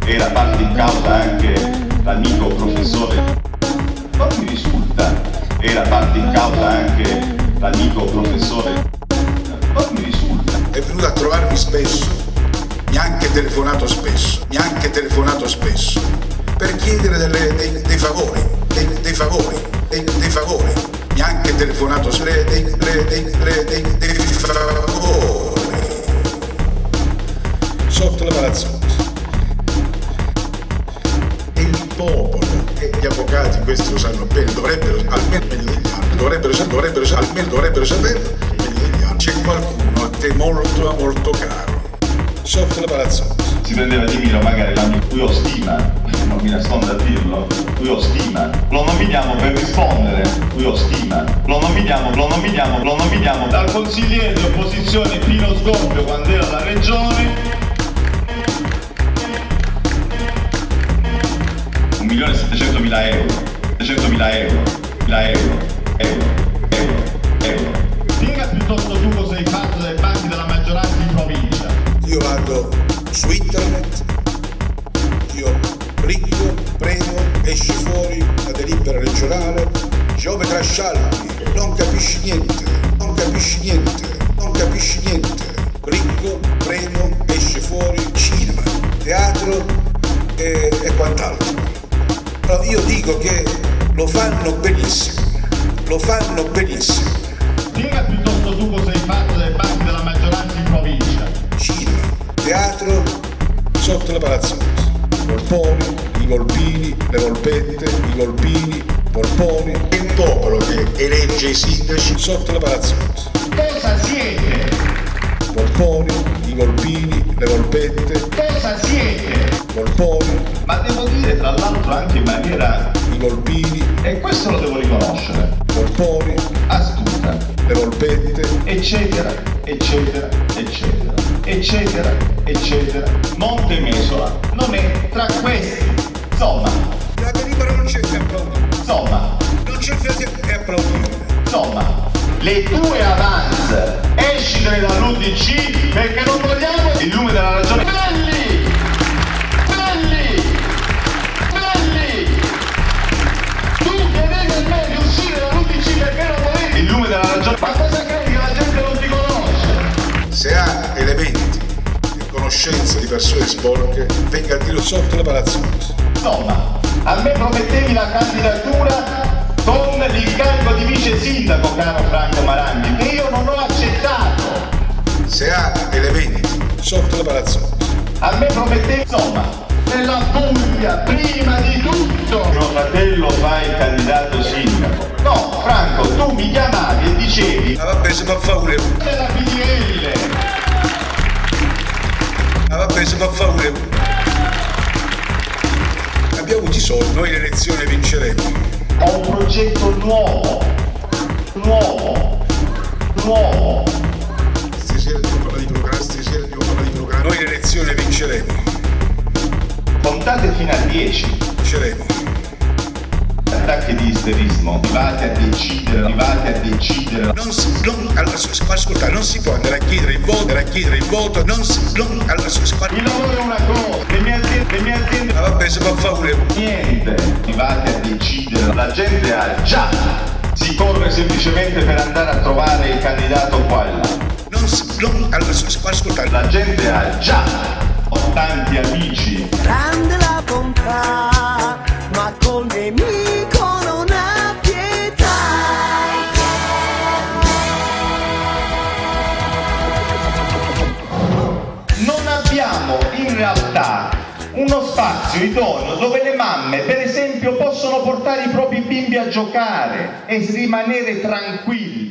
era parte in causa anche l'amico professore. Non mi risulta. Era parte in causa anche l'amico professore. Non mi risulta. È venuto a trovarmi spesso, mi ha anche telefonato spesso, per chiedere dei favori, mi ha anche telefonato dei favori sotto la palazzotta. E il popolo e gli avvocati, questo lo sanno bene, dovrebbero almeno meglio degli altri, dovrebbero saperlo meglio degli altri. C'è qualcuno a te molto caro sotto la palazzotta. Si prendeva di mira magari l'amico cui ho stima, non mi nascondo a dirlo, cui ho stima. Lo nominiamo per rispondere, cui ho stima. Lo nominiamo dal consigliere di opposizione Pino Sgobbio quando era alla regione. 1.700.000 euro. Spiega piuttosto tu cosa hai fatto dai banchi della maggioranza in provincia. Io vado su internet, io clicco, premo, esce fuori la delibera regionale, Giove Trascialpi, non capisci niente, clicco, premo, esce fuori cinema, teatro e quant'altro. Allora io dico che lo fanno benissimo. Spiega piuttosto tu cosa hai fatto dai banchi della maggioranza in provincia. Cinema, teatro, sotto la palazzotta. Volponi, i volpini, le volpette, i volpini, volponi. E il popolo che elegge i sindaci sotto la palazzotta. Cosa siete? Volponi, i volpini, le volpette. Cosa siete? Volponi. Ma devo dire tra l'altro anche in maniera... I volpini. E questo lo devo riconoscere. Volponi. Astuta. Le volpette. Eccetera. Montemesola non è tra questi. Insomma. La delibera non c'è che applaudire. Insomma. Non c'è che applaudire. Insomma. Le tue avance escite dall'UDC perché non vogliamo il lume della ragione. Belli! Tu chiedevi a me di uscire dall'UDC perché non volevi il lume della ragione. Ma cosa credi che la gente non ti conosce? Se ha elementi di conoscenza di persone sporche, venga a dirlo sotto la palazzotta. Insomma, a me promettevi la candidatura con l'incarico di vice sindaco, caro Franco Maranghi, che io non ho accettato. Se ha elementi sotto la palazzotta. A me promettevi, insomma, nella Puglia, prima di tutto, mio fratello fa il candidato sindaco. No, Franco, tu mi chiamavi e dicevi vabbè, si fa favore. Della PDL. Vabbè, si fa favore. Abbiamo avuto i soldi, noi l'elezione vinceremo. Ho un progetto nuovo. Stasera devo parlare di programma. Noi l'elezione vinceremo. Contate fino a 10. Vinceremo. Attacchi di isterismo, arrivate a decidere. Ascolta, non si può andare a chiedere il voto, Il lavoro è una cosa, le mie aziende. Vabbè, si fa favore. Niente, arrivate a decidere. La gente ha già. Si corre semplicemente per andare a trovare il candidato qua e là. Ascolta. La gente ha già. Ho tanti amici. Grande la bontà, ma col nemico non ha pietà. Non abbiamo in realtà uno spazio idoneo dove le mamme, per esempio, possono portare i propri bimbi a giocare e rimanere tranquilli.